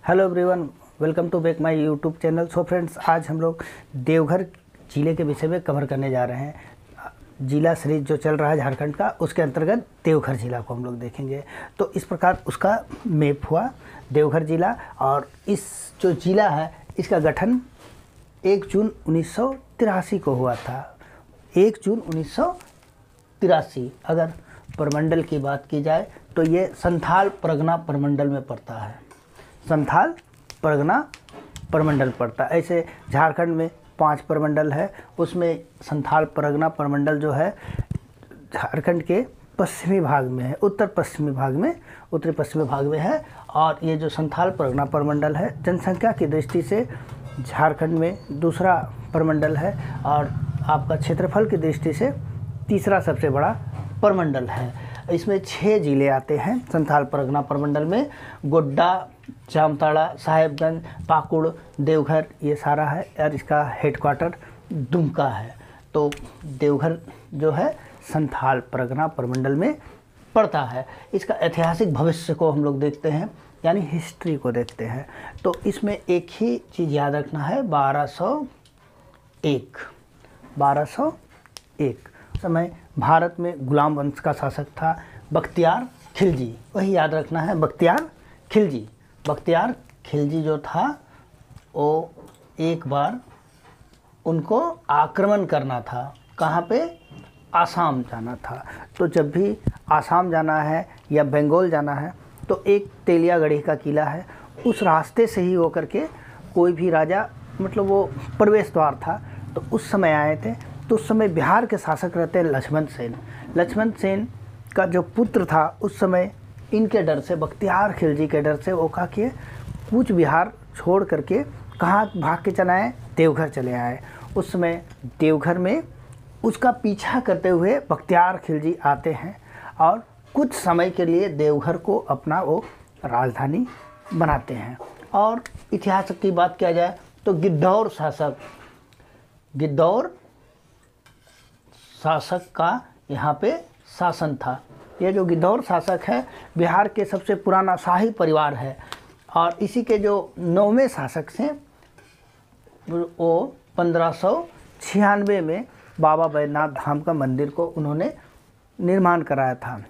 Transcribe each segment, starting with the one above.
Hello everyone, welcome to back my YouTube channel. So friends, आज हम लोग देवघर ज़िले के विषय में कवर करने जा रहे हैं। जिला सीरीज जो चल रहा है झारखंड का, उसके अंतर्गत देवघर ज़िला को हम लोग देखेंगे। तो इस प्रकार उसका मैप हुआ देवघर ज़िला। और इस जो ज़िला है इसका गठन 1 जून 1983 को हुआ था। 1 जून 1983। अगर प्रमंडल की बात की जाए तो ये संथाल परगना प्रमंडल में पड़ता है। संथाल परगना प्रमंडल पड़ता है। ऐसे झारखंड में 5 प्रमंडल है, उसमें संथाल परगना प्रमंडल जो है झारखंड के पश्चिमी भाग में है, उत्तरी पश्चिमी भाग में है। और ये जो संथाल परगना प्रमंडल है जनसंख्या की दृष्टि से झारखंड में दूसरा प्रमंडल है और आपका क्षेत्रफल की दृष्टि से तीसरा सबसे बड़ा प्रमंडल है। इसमें 6 ज़िले आते हैं संथाल परगना प्रमंडल में। गोड्डा, जामताड़ा, साहेबगंज, पाकुड़, देवघर, ये सारा है। और इसका हेडक्वार्टर दुमका है। तो देवघर जो है संथाल परगना प्रमंडल में पड़ता है। इसका ऐतिहासिक भविष्य को हम लोग देखते हैं, यानी हिस्ट्री को देखते हैं। तो इसमें एक ही चीज़ याद रखना है, 1201 समय भारत में गुलाम वंश का शासक था बख्तियार खिलजी। वही याद रखना है, बख्तियार खिलजी जो था वो एक बार उनको आक्रमण करना था। कहाँ पे? आसाम जाना था। तो जब भी आसाम जाना है या बंगाल जाना है तो एक तेलियागढ़ी का किला है, उस रास्ते से ही होकर के कोई भी राजा, मतलब वो प्रवेश द्वार था, तो उस समय आए थे। तो उस समय बिहार के शासक रहते हैं लक्ष्मण सेन का जो पुत्र था, उस समय इनके डर से, बख्तियार खिलजी के डर से, वो कहा कि कूच बिहार छोड़ करके कहाँ भाग के चले आए? देवघर चले आए। उस समय देवघर में उसका पीछा करते हुए बख्तियार खिलजी आते हैं और कुछ समय के लिए देवघर को अपना वो राजधानी बनाते हैं। और इतिहास की बात किया जाए तो गिद्धौर शासक का यहाँ पे शासन था। ये जो गिद्धौर शासक है बिहार के सबसे पुराना शाही परिवार है। और इसी के जो 9वें शासक थे वो 1596 में बाबा बैद्यनाथ धाम का मंदिर को उन्होंने निर्माण कराया था।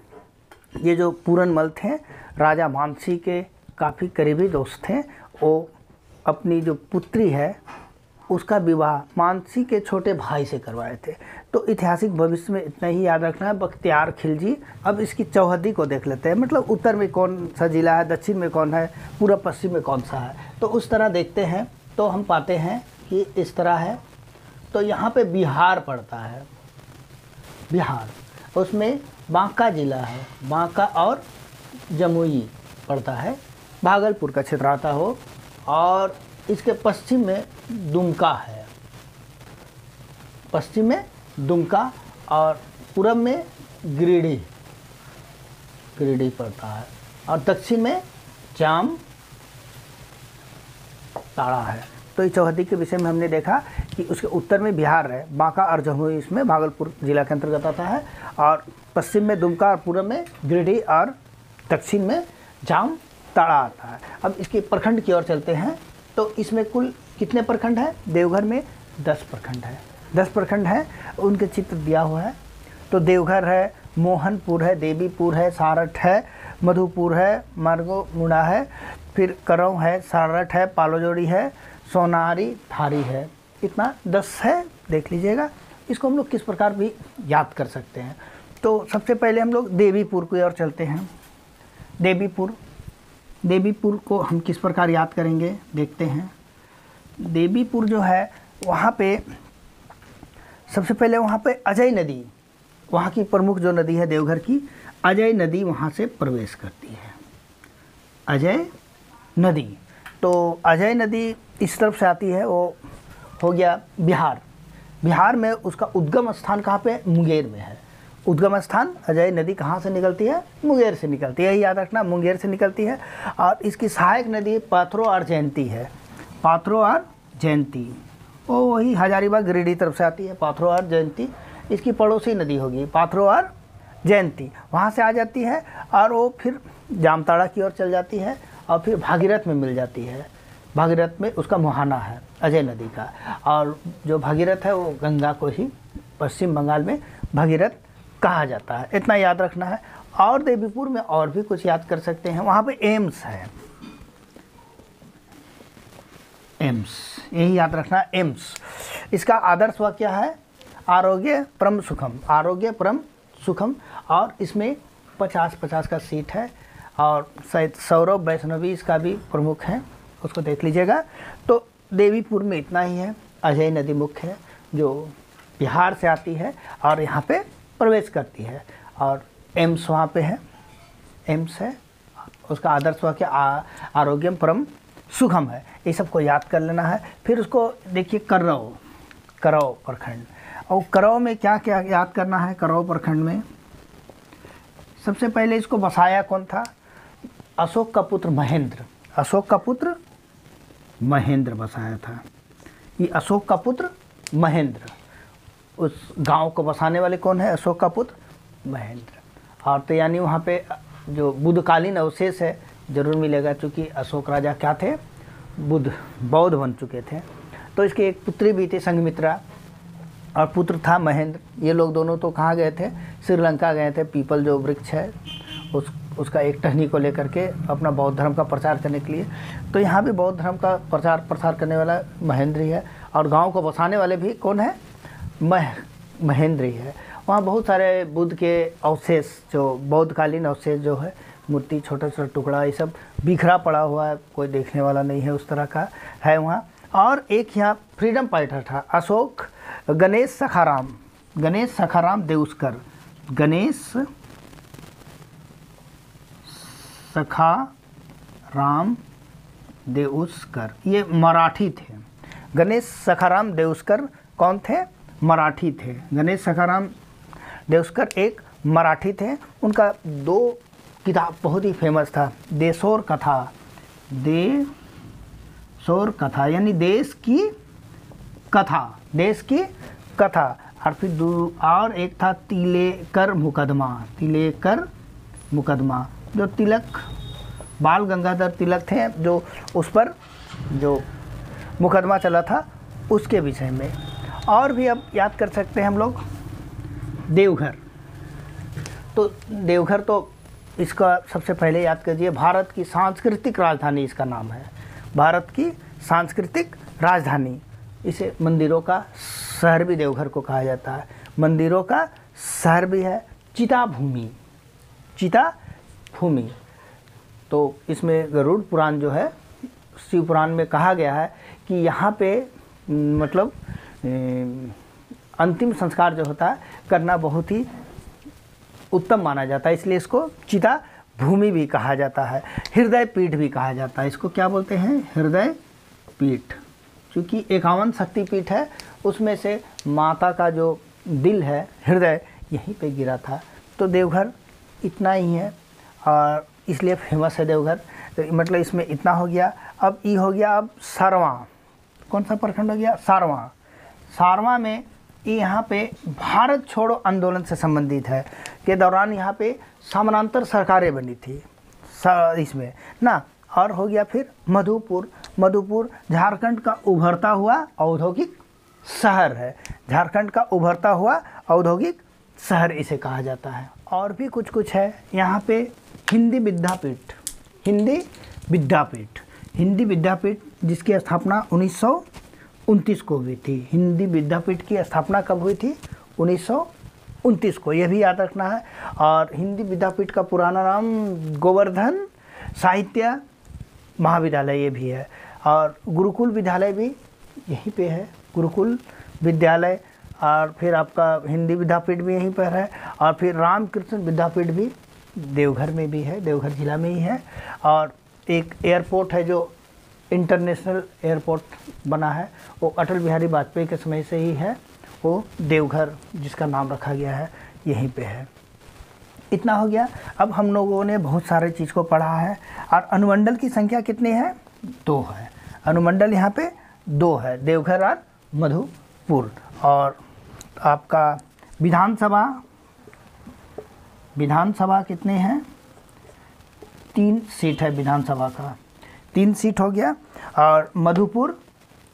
ये जो पूरनमल थे राजा मानसी के काफ़ी करीबी दोस्त थे। वो अपनी जो पुत्री है उसका विवाह मानसी के छोटे भाई से करवाए थे। तो ऐतिहासिक भविष्य में इतना ही याद रखना है, बख्तियार खिलजी। अब इसकी चौहद्दी को देख लेते हैं, मतलब उत्तर में कौन सा जिला है, दक्षिण में कौन है, पूर्व पश्चिम में कौन सा है। तो उस तरह देखते हैं तो हम पाते हैं कि इस तरह है। तो यहाँ पे बिहार पड़ता है, बिहार, उसमें बांका जिला है, बांका और जमुई पड़ता है, भागलपुर का क्षेत्र आता हो। और इसके पश्चिम में दुमका है, पश्चिम में दुमका, और पूरब में गिरिडीह पड़ता है, और दक्षिण में जामताड़ा है। तो इस चौहद्दी के विषय में हमने देखा कि उसके उत्तर में बिहार है, बांका और जमुई इसमें भागलपुर जिला के अंतर्गत आता है, और पश्चिम में दुमका और पूरब में गिरिडीह और दक्षिण में जामताड़ा आता है। अब इसके प्रखंड की ओर चलते हैं। तो इसमें कुल कितने प्रखंड हैं? देवघर में 10 प्रखंड है, 10 प्रखंड हैं, उनके चित्र दिया हुआ है। तो देवघर है, मोहनपुर है, देवीपुर है, सारठ है, मधुपुर है, मार्गोमुड़ा है, फिर करौ है, सारठ है, पालोजोड़ी है, सोनारी थारी है। इतना 10 है, देख लीजिएगा। इसको हम लोग किस प्रकार भी याद कर सकते हैं। तो सबसे पहले हम लोग देवीपुर की ओर चलते हैं। देवीपुर को हम किस प्रकार याद करेंगे, देखते हैं। देवीपुर जो है वहाँ पे सबसे पहले वहाँ पे अजय नदी, वहाँ की प्रमुख जो नदी है देवघर की, अजय नदी वहाँ से प्रवेश करती है, अजय नदी। तो अजय नदी इस तरफ से आती है, वो हो गया बिहार में उसका उद्गम स्थान कहाँ पे? मुंगेर में है। उद्गम स्थान अजय नदी कहाँ से निकलती है? मुंगेर से निकलती है, यही याद रखना, मुंगेर से निकलती है। और इसकी सहायक नदी पाथरो और जयंती है, पाथरो और जयंती, वो वही हजारीबाग गिरिडीह तरफ से आती है, पाथरो और जयंती। इसकी पड़ोसी नदी होगी पाथरो और जयंती, वहाँ से आ जाती है और वो फिर जामताड़ा की ओर चल जाती है और फिर भागीरथ में मिल जाती है। भागीरथ में उसका मुहाना है अजय नदी का, और जो भागीरथ है वो गंगा को ही पश्चिम बंगाल में भागीरथ कहा जाता है। इतना याद रखना है। और देवीपुर में और भी कुछ याद कर सकते हैं, वहाँ पे एम्स है, एम्स, यही याद रखना है, एम्स। इसका आदर्श वाक्य क्या है? आरोग्य परम सुखम, आरोग्य परम सुखम। और इसमें 50-50 का सीट है, और शायद सौरभ वैष्णवी इसका भी प्रमुख है, उसको देख लीजिएगा। तो देवीपुर में इतना ही है। अजय नदी मुख्य है जो बिहार से आती है और यहाँ पे प्रवेश करती है, और एम्स वहाँ पे है, एम्स है। उसका आदर्श वाक्य आरोग्यम परम सुखम है। ये सबको याद कर लेना है। फिर उसको देखिए करौ, करौ प्रखंड, और करौ में क्या क्या याद करना है? करौ प्रखंड में सबसे पहले इसको बसाया कौन था? अशोक का पुत्र महेंद्र, अशोक का पुत्र महेंद्र बसाया था। ये अशोक का पुत्र महेंद्र, उस गांव को बसाने वाले कौन है? अशोक का पुत्र महेंद्र। और तो यानी वहाँ पे जो बुद्धकालीन अवशेष है जरूर मिलेगा, क्योंकि अशोक राजा क्या थे? बौद्ध बन चुके थे। तो इसकी एक पुत्री भी थी संघमित्रा, और पुत्र था महेंद्र। ये लोग दोनों तो कहाँ गए थे? श्रीलंका गए थे। पीपल जो वृक्ष है उसका एक टहनी को लेकर के अपना बौद्ध धर्म का प्रचार करने के लिए। तो यहाँ भी बौद्ध धर्म का प्रसार करने वाला महेंद्र ही है, और गांव को बसाने वाले भी कौन है? महेंद्र ही है। वहाँ बहुत सारे बुद्ध के अवशेष, जो बौद्धकालीन अवशेष जो है, मूर्ति, छोटा छोटा टुकड़ा, ये सब बिखरा पड़ा हुआ है, कोई देखने वाला नहीं है, उस तरह का है वहाँ। और एक यहाँ फ्रीडम फाइटर था अशोक गणेश सखाराम, गणेश सखाराम देउस्कर, गणेश सखाराम देउस्कर, ये मराठी थे। गणेश सखाराम देउस्कर कौन थे? मराठी थे। गणेश सखाराम देउस्कर एक मराठी थे। उनका 2 किताब बहुत ही फेमस था, देशोर कथा, देशोर कथा यानी देश की कथा, देश की कथा। और फिर और एक था तिलेकर मुकदमा, तिलेकर मुकदमा, जो तिलक, बाल गंगाधर तिलक थे, जो उस पर जो मुकदमा चला था उसके विषय में। और भी अब याद कर सकते हैं हम लोग देवघर। तो देवघर तो इसका सबसे पहले याद कीजिए, भारत की सांस्कृतिक राजधानी इसका नाम है, भारत की सांस्कृतिक राजधानी। इसे मंदिरों का शहर भी देवघर को कहा जाता है, मंदिरों का शहर भी है। चिता भूमि, चिता भूमि। तो इसमें गरुड़ पुराण जो है, शिव पुराण में कहा गया है कि यहाँ पे मतलब अंतिम संस्कार जो होता है करना बहुत ही उत्तम माना जाता है, इसलिए इसको चिता भूमि भी कहा जाता है। हृदय पीठ भी कहा जाता है, इसको क्या बोलते हैं? हृदय पीठ। क्योंकि 51 शक्तिपीठ है, उसमें से माता का जो दिल है, हृदय, यहीं पे गिरा था। तो देवघर इतना ही है और इसलिए फेमस है देवघर। तो मतलब इसमें इतना हो गया। अब ये हो गया अब सारवा, कौन सा प्रखंड हो गया? सारवा। सारवा में यहाँ पे भारत छोड़ो आंदोलन से संबंधित है के दौरान यहाँ पे समानांतर सरकारें बनी थी इसमें ना। और हो गया फिर मधुपुर। मधुपुर झारखंड का उभरता हुआ औद्योगिक शहर है, झारखंड का उभरता हुआ औद्योगिक शहर इसे कहा जाता है। और भी कुछ कुछ है यहाँ पे। हिंदी विद्यापीठ, हिंदी विद्यापीठ, हिंदी विद्यापीठ जिसकी स्थापना 1929 को हुई थी। हिंदी विद्यापीठ की स्थापना कब हुई थी? 1929 को, यह भी याद रखना है। और हिंदी विद्यापीठ का पुराना नाम गोवर्धन साहित्य महाविद्यालय ये भी है। और गुरुकुल विद्यालय भी यहीं पे है, गुरुकुल विद्यालय। और फिर आपका हिंदी विद्यापीठ भी यहीं पर है। और फिर रामकृष्ण विद्यापीठ भी देवघर में भी है, देवघर जिला में ही है। और एक एयरपोर्ट है जो इंटरनेशनल एयरपोर्ट बना है, वो अटल बिहारी वाजपेयी के समय से ही है, वो देवघर जिसका नाम रखा गया है यहीं पे है। इतना हो गया। अब हम लोगों ने बहुत सारे चीज़ को पढ़ा है। और अनुमंडल की संख्या कितनी है? 2 है। अनुमंडल यहाँ पे 2 है, देवघर और मधुपुर। और आपका विधानसभा, विधानसभा कितने हैं? 3 सीट है विधानसभा का। 3 सीट हो गया। और मधुपुर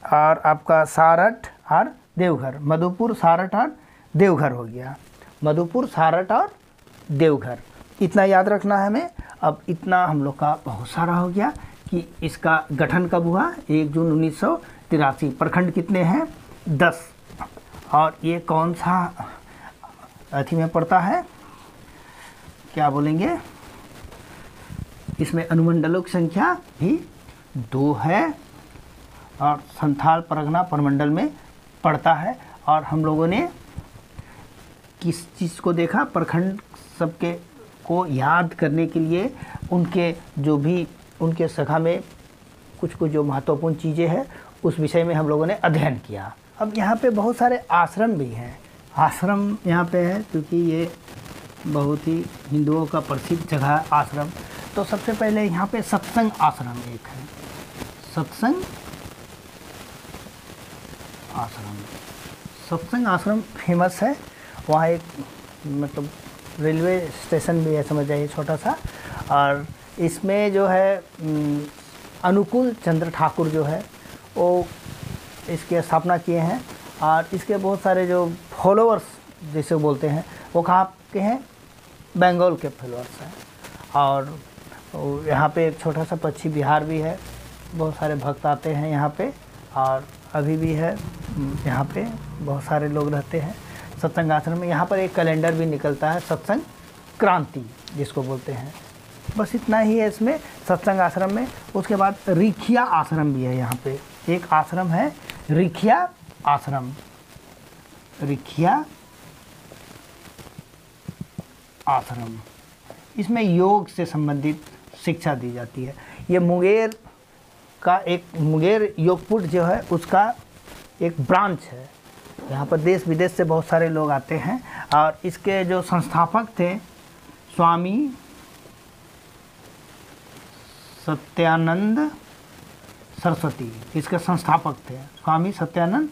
और आपका सारठ और देवघर, मधुपुर सारठ और देवघर हो गया, मधुपुर सारठ और देवघर, इतना याद रखना है हमें। अब इतना हम लोग का बहुत सारा हो गया कि इसका गठन कब हुआ, 1 जून 1983। प्रखंड कितने हैं, 10। और ये कौन सा अथी में पड़ता है, क्या बोलेंगे, इसमें अनुमंडलों की संख्या भी 2 है और संथाल परगना प्रमंडल में पड़ता है। और हम लोगों ने किस चीज़ को देखा, प्रखंड सबके को याद करने के लिए उनके जो भी उनके शाखा में कुछ कुछ जो महत्वपूर्ण चीज़ें हैं उस विषय में हम लोगों ने अध्ययन किया। अब यहाँ पे बहुत सारे आश्रम भी हैं, आश्रम यहाँ पे है क्योंकि ये बहुत ही हिंदुओं का प्रसिद्ध जगह है आश्रम। तो सबसे पहले यहाँ पे सत्संग आश्रम एक है, सत्संग आश्रम, सत्संग आश्रम फेमस है। वहाँ एक मतलब रेलवे स्टेशन भी है, समझ जाइए छोटा सा। और इसमें जो है अनुकूल चंद्र ठाकुर जो है वो इसकी स्थापना किए हैं। और इसके बहुत सारे जो फॉलोअर्स जिसे बोलते हैं वो कहाँ के हैं, बंगाल के फॉलोअर्स हैं। और यहाँ पे एक छोटा सा पक्षी विहार भी है, बहुत सारे भक्त आते हैं यहाँ पे और अभी भी है, यहाँ पे बहुत सारे लोग रहते हैं सत्संग आश्रम में। यहाँ पर एक कैलेंडर भी निकलता है, सत्संग क्रांति जिसको बोलते हैं। बस इतना ही है इसमें सत्संग आश्रम में। उसके बाद रिखिया आश्रम भी है, यहाँ पे एक आश्रम है रिखिया आश्रम, रिखिया आश्रम। इसमें योग से संबंधित शिक्षा दी जाती है। ये मुंगेर का एक मुंगेर योगपुट जो है उसका एक ब्रांच है। यहाँ पर देश विदेश से बहुत सारे लोग आते हैं। और इसके जो संस्थापक थे स्वामी सत्यानंद सरस्वती, इसके संस्थापक थे स्वामी सत्यानंद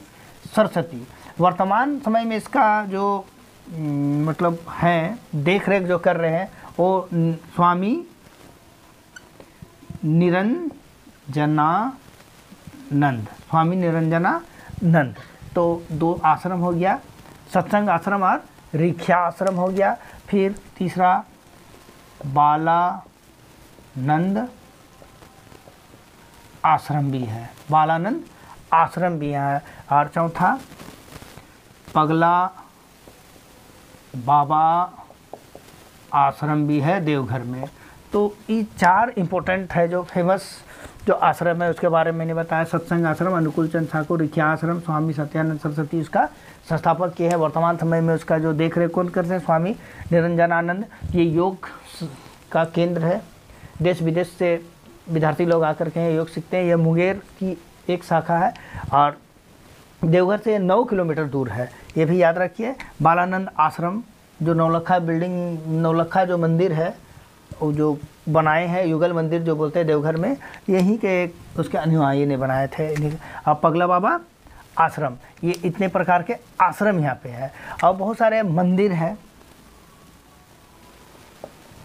सरस्वती। वर्तमान समय में इसका जो मतलब है देख रेख जो कर रहे हैं वो स्वामी निरंजनानंद, स्वामी निरंजनानंद। तो 2 आश्रम हो गया, सत्संग आश्रम और रिखिया आश्रम हो गया। फिर तीसरा बालानंद आश्रम भी है, बालानंद आश्रम भी है। और चौथा पगला बाबा आश्रम भी है देवघर में। तो ये 4 इम्पोर्टेंट है जो फेमस जो आश्रम है उसके बारे में मैंने बताया। सत्संग आश्रम, अनुकूल चंद्र ठाकुर, रिखिया आश्रम, स्वामी सत्यानंद सरस्वती उसका संस्थापक किए हैं। वर्तमान समय में उसका जो देख रेख कौन करते हैं, स्वामी निरंजनानंद। ये योग का केंद्र है, देश विदेश से विद्यार्थी लोग आकर के योग सीखते हैं। यह मुंगेर की एक शाखा है और देवघर से 9 किलोमीटर दूर है, ये भी याद रखिए। बालानंद आश्रम जो नौलखा बिल्डिंग, नौलखा जो मंदिर है वो जो बनाए हैं, युगल मंदिर जो बोलते हैं देवघर में, यहीं के एक उसके अनुयायी ने बनाए थे। और पगला बाबा आश्रम, ये इतने प्रकार के आश्रम यहाँ पे है। और बहुत सारे मंदिर हैं,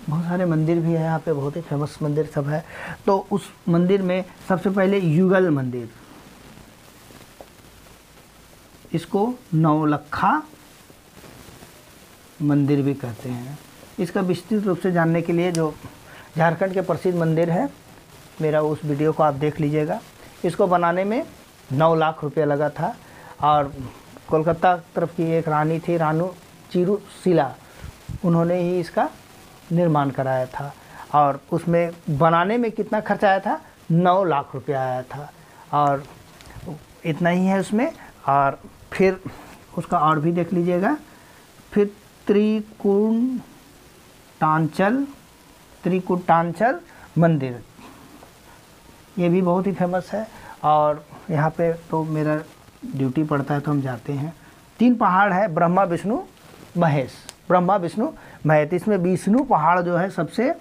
बहुत सारे मंदिर भी है यहाँ पे, बहुत ही फेमस मंदिर सब है। तो उस मंदिर में सबसे पहले युगल मंदिर, इसको नौलखा मंदिर भी कहते हैं। इसका विस्तृत रूप से जानने के लिए जो झारखंड के प्रसिद्ध मंदिर है, मेरा उस वीडियो को आप देख लीजिएगा। इसको बनाने में 9 लाख रुपया लगा था। और कोलकाता तरफ की एक रानी थी, रानू चिरुशिला, उन्होंने ही इसका निर्माण कराया था। और उसमें बनाने में कितना खर्चा आया था, 9 लाख रुपया आया था। और इतना ही है उसमें। और फिर उसका और भी देख लीजिएगा। फिर त्रिकुटांचल मंदिर, ये भी बहुत ही फेमस है। और यहाँ पे तो मेरा ड्यूटी पड़ता है तो हम जाते हैं। 3 पहाड़ है, ब्रह्मा विष्णु महेश, ब्रह्मा विष्णु महेश। इसमें विष्णु पहाड़ जो है सबसे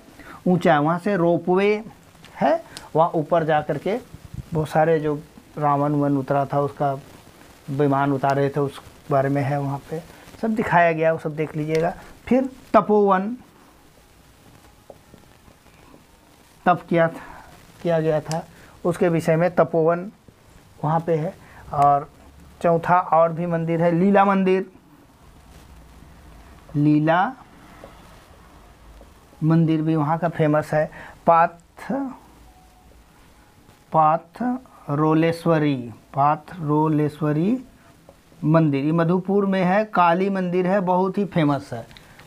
ऊंचा है, वहाँ से रोपवे है, वहाँ ऊपर जा कर के बहुत सारे जो रावण उतरा था उसका विमान उतारे थे उस बारे में है, वहाँ पे सब दिखाया गया, वो सब देख लीजिएगा। फिर तपोवन, तप किया गया था उसके विषय में तपोवन वहाँ पे है। और चौथा और भी मंदिर है, लीला मंदिर। लीला मंदिर भी वहाँ का फेमस है। पाथरोलेश्वरी मंदिर, ये मधुपुर में है। काली मंदिर है, बहुत ही फेमस है।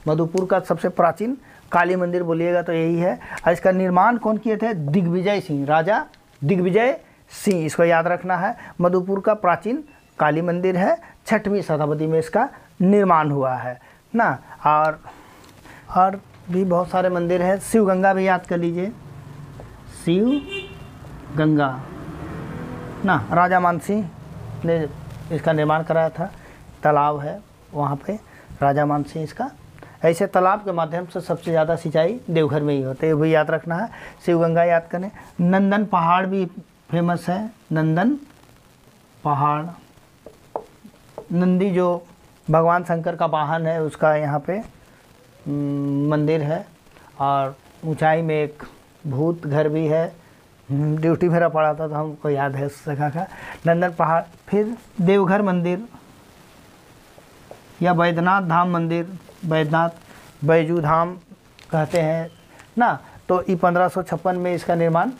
मधुपुर का सबसे प्राचीन काली मंदिर बोलिएगा तो यही है। और इसका निर्माण कौन किए थे? दिग्विजय सिंह, राजा दिग्विजय सिंह, इसको याद रखना है। मधुपुर का प्राचीन काली मंदिर है, 6वीं शताब्दी में इसका निर्माण हुआ है ना। और भी बहुत सारे मंदिर हैं। शिव गंगा भी याद कर लीजिए, शिव गंगा ना, राजा मानसिंह ने इसका निर्माण कराया था। तालाब है वहाँ पे, राजा मानसिंह इसका। ऐसे तालाब के माध्यम से सबसे ज़्यादा सिंचाई देवघर में ही होते है, वही याद रखना है। शिव गंगा याद करें। नंदन पहाड़ भी फेमस है, नंदन पहाड़। नंदी जो भगवान शंकर का वाहन है उसका यहाँ पे मंदिर है। और ऊंचाई में एक भूत घर भी है, ड्यूटी मेरा पड़ा था तो हमको याद है उस जगह का, नंदन पहाड़। फिर देवघर मंदिर या बैद्यनाथ धाम मंदिर, बैजू धाम कहते हैं ना। तो ये 1556 में इसका निर्माण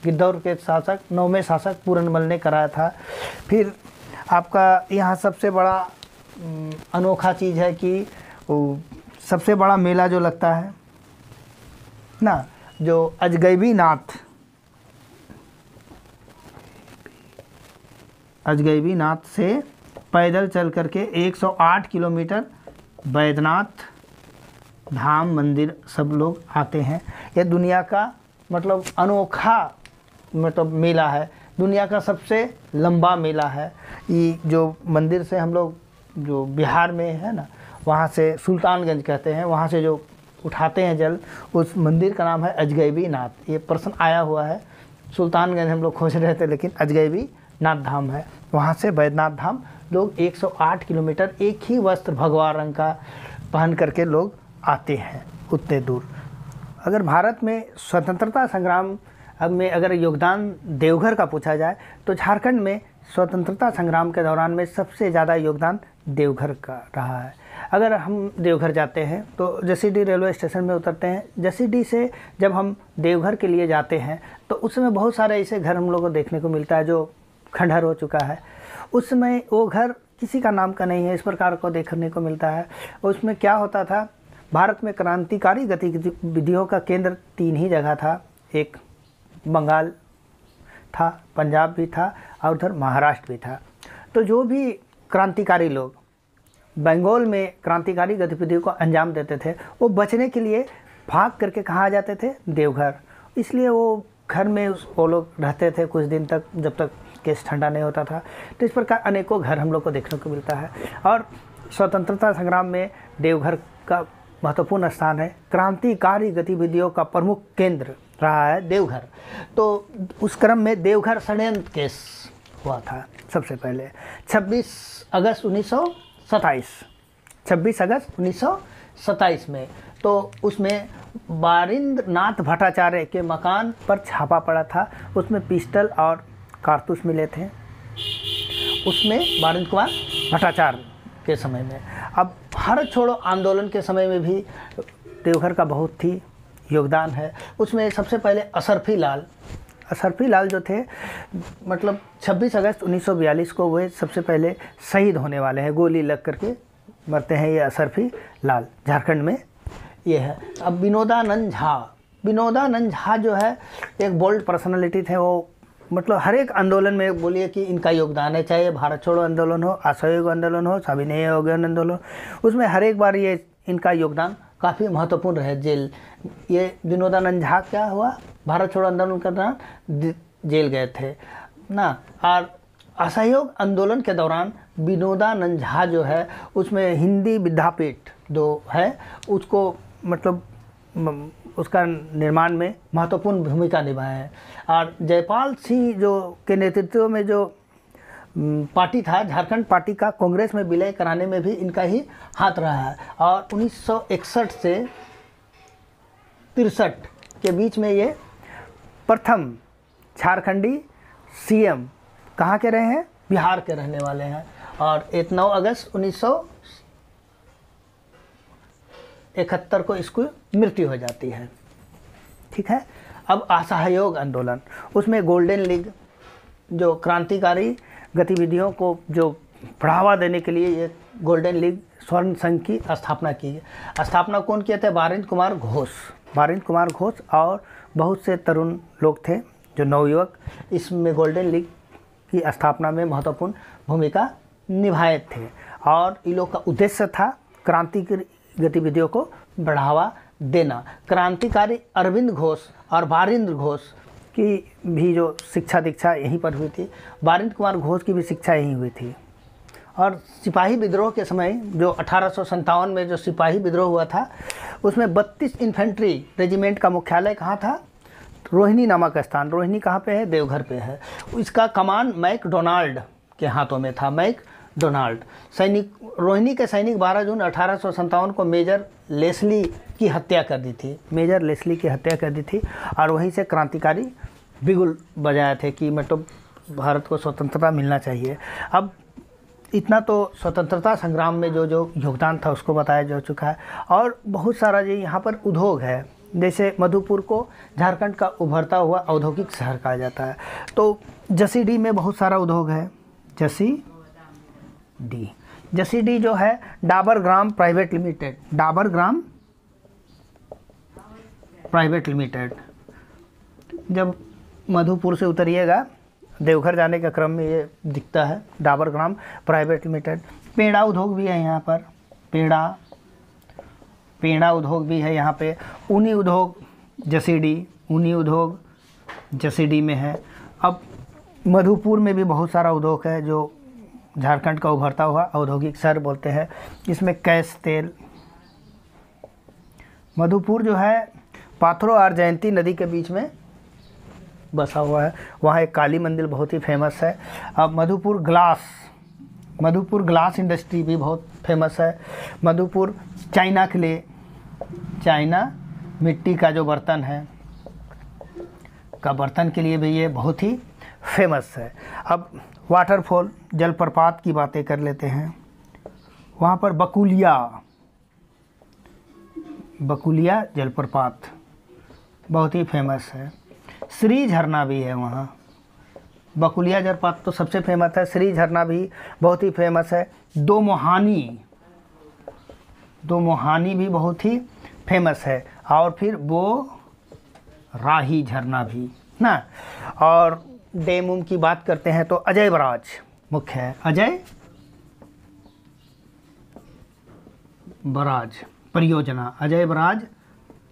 गिद्धौर के शासक 9वें शासक पूरनमल ने कराया था। फिर आपका यहाँ सबसे बड़ा अनोखा चीज़ है कि सबसे बड़ा मेला जो लगता है ना, जो अजगैबी नाथ से पैदल चल करके 108 किलोमीटर बैद्यनाथ धाम मंदिर सब लोग आते हैं। यह दुनिया का मतलब अनोखा मेला है, दुनिया का सबसे लंबा मेला है। ये जो मंदिर से हम लोग जो बिहार में है ना, वहाँ से सुल्तानगंज कहते हैं, वहाँ से जो उठाते हैं जल, उस मंदिर का नाम है अजगैबी नाथ। ये प्रश्न आया हुआ है, सुल्तानगंज हम लोग खोज रहे थे लेकिन अजगैबी नाथ धाम है। वहाँ से बैद्यनाथ धाम लोग 108 किलोमीटर एक ही वस्त्र भगवा रंग का पहन करके लोग आते हैं उतने दूर। अगर भारत में स्वतंत्रता संग्राम में अगर योगदान देवघर का पूछा जाए तो झारखंड में स्वतंत्रता संग्राम के दौरान में सबसे ज़्यादा योगदान देवघर का रहा है। अगर हम देवघर जाते हैं तो जसीडीह रेलवे स्टेशन में उतरते हैं, जसीडीह से जब हम देवघर के लिए जाते हैं तो उस समय बहुत सारे ऐसे घर हम लोगों को देखने को मिलता है जो खंडहर हो चुका है। उस समय वो घर किसी का नाम का नहीं है, इस प्रकार को देखने को मिलता है। उसमें क्या होता था, भारत में क्रांतिकारी गतिविधियों का केंद्र 3 ही जगह था। एक बंगाल था, पंजाब भी था और उधर महाराष्ट्र भी था। तो जो भी क्रांतिकारी लोग बंगाल में क्रांतिकारी गतिविधियों को अंजाम देते थे, वो बचने के लिए भाग करके कहाँ आ जाते थे? देवघर। इसलिए वो घर में वो लोग रहते थे कुछ दिन तक, जब तक केस ठंडा नहीं होता था। तो इस प्रकार अनेकों घर हम लोग को देखने को मिलता है। और स्वतंत्रता संग्राम में देवघर का महत्वपूर्ण स्थान है। क्रांतिकारी गतिविधियों का प्रमुख केंद्र रहा है देवघर। तो उस क्रम में देवघर षड्यंत्र केस हुआ था सबसे पहले 26 अगस्त 1927 में। तो उसमें बारिंद्रनाथ भट्टाचार्य के मकान पर छापा पड़ा था। उसमें पिस्टल और कारतूस मिले थे उसमें बारिंद्र कुमार भट्टाचार्य के समय में। अब भारत छोड़ो आंदोलन के समय में भी देवघर का बहुत ही योगदान है। उसमें सबसे पहले असरफी लाल जो थे, मतलब 26 अगस्त 1942 को वे सबसे पहले शहीद होने वाले हैं, गोली लग करके मरते हैं ये असरफी लाल, झारखंड में ये है। अब विनोदानंद झा जो है एक बोल्ड पर्सनालिटी थे। वो मतलब हर एक आंदोलन में बोलिए कि इनका योगदान है, चाहे भारत छोड़ो आंदोलन हो, असहयोग आंदोलन हो, सविनय अवज्ञा आंदोलन, उसमें हर एक बार ये इनका योगदान काफ़ी महत्वपूर्ण है। जेल, ये विनोदानंद झा क्या हुआ, भारत छोड़ो आंदोलन के दौरान जेल गए थे ना। और असहयोग आंदोलन के दौरान विनोदानंद झा जो है उसमें हिंदी विद्यापीठ जो है उसको मतलब उसका निर्माण में महत्वपूर्ण भूमिका निभाए हैं। और जयपाल सिंह जो के नेतृत्व में जो पार्टी था, झारखंड पार्टी का, कांग्रेस में विलय कराने में भी इनका ही हाथ रहा है। और 1961 से 63 के बीच में ये प्रथम झारखंडी सीएम कहाँ के रहे हैं? बिहार के रहने वाले हैं। और 9 अगस्त 1971 को इसकी मृत्यु हो जाती है। ठीक है। अब असहयोग आंदोलन, उसमें गोल्डन लीग जो क्रांतिकारी गतिविधियों को जो बढ़ावा देने के लिए ये गोल्डन लीग स्वर्ण संघ की स्थापना की। स्थापना कौन किए थे? बारिंद कुमार घोष और बहुत से तरुण लोग थे जो नवयुवक इसमें गोल्डन लीग की स्थापना में महत्वपूर्ण भूमिका निभाए थे। और इन लोग का उद्देश्य था क्रांति की गतिविधियों को बढ़ावा देना। क्रांतिकारी अरविंद घोष और बारिंद्र घोष की भी जो शिक्षा दीक्षा यहीं पर हुई थी। बारिंद्र कुमार घोष की भी शिक्षा यहीं हुई थी। और सिपाही विद्रोह के समय जो 1857 में जो सिपाही विद्रोह हुआ था, उसमें 32 इन्फेंट्री रेजिमेंट का मुख्यालय कहाँ था? रोहिणी नामक स्थान। रोहिणी कहाँ पे है? देवघर पे है। इसका कमान मैकडोनाल्ड के हाथों में था। मैकडोनाल्ड सैनिक, रोहिणी के सैनिक 12 जून 1857 को मेजर लेस्ली की हत्या कर दी थी। और वहीं से क्रांतिकारी बिगुल बजाए थे कि मैं तो भारत को स्वतंत्रता मिलना चाहिए। अब इतना तो स्वतंत्रता संग्राम में जो योगदान था उसको बताया जा चुका है। और बहुत सारा जो यहाँ पर उद्योग है, जैसे मधुपुर को झारखंड का उभरता हुआ औद्योगिक शहर कहा जाता है। तो जसीडीह में बहुत सारा उद्योग है। जसीडीह जो है डाबर ग्राम प्राइवेट लिमिटेड। जब मधुपुर से उतरिएगा देवघर जाने के क्रम में ये दिखता है, डाबर ग्राम प्राइवेट लिमिटेड। पेड़ा उद्योग भी है यहाँ पर, पेड़ा उद्योग भी है यहाँ पे। ऊनी उद्योग जसीडीह में है। अब मधुपुर में भी बहुत सारा उद्योग है जो झारखंड का उभरता हुआ औद्योगिक शहर बोलते हैं। इसमें कैश तेल। मधुपुर जो है पाथरो और जयंती नदी के बीच में बसा हुआ है। वहाँ एक काली मंदिर बहुत ही फेमस है। अब मधुपुर ग्लास इंडस्ट्री भी बहुत फेमस है। मधुपुर चाइना मिट्टी का जो बर्तन है बर्तन के लिए भी ये बहुत ही फेमस है। अब वाटरफॉल जलप्रपात की बातें कर लेते हैं। वहाँ पर बकुलिया जलप्रपात बहुत ही फेमस है। श्री झरना भी है वहाँ। बकुलिया जलप्रपात तो सबसे फेमस है, श्री झरना भी बहुत ही फेमस है। दो मोहानी भी बहुत ही फेमस है। और फिर वो राही झरना भी ना। और डैम की बात करते हैं तो अजय बराज मुख्य है। अजय बराज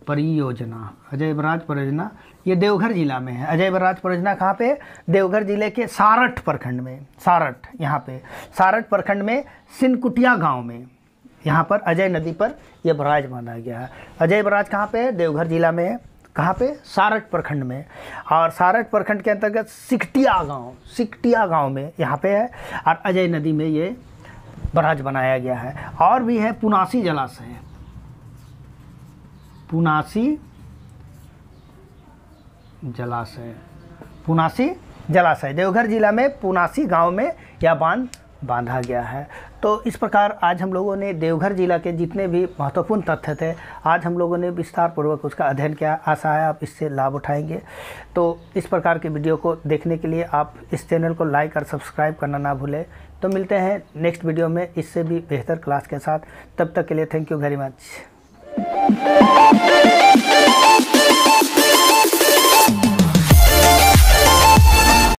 परियोजना ये देवघर जिला में है। अजय बराज परियोजना कहाँ पे? देवघर जिले के सारठ प्रखंड में। सारठ प्रखंड में सिनकुटिया गांव में यहाँ पर अजय नदी पर यह बराज बांधा गया है। अजय बराज कहाँ पे है? देवघर जिला में है। कहाँ पे? सारठ प्रखंड में। और सारठ प्रखंड के अंतर्गत सिकटिया गांव में यहाँ पे है। और अजय नदी में ये बराज बनाया गया है। और भी है पुनासी जलाशय देवघर जिला में पुनासी गांव में यह बांध बांधा गया है। तो इस प्रकार आज हम लोगों ने देवघर जिला के जितने भी महत्वपूर्ण तथ्य थे आज हम लोगों ने विस्तार पूर्वक उसका अध्ययन किया। आशा है आप इससे लाभ उठाएंगे। तो इस प्रकार के वीडियो को देखने के लिए आप इस चैनल को लाइक और सब्सक्राइब करना ना भूलें। तो मिलते हैं नेक्स्ट वीडियो में इससे भी बेहतर क्लास के साथ। तब तक के लिए थैंक यू वेरी मच।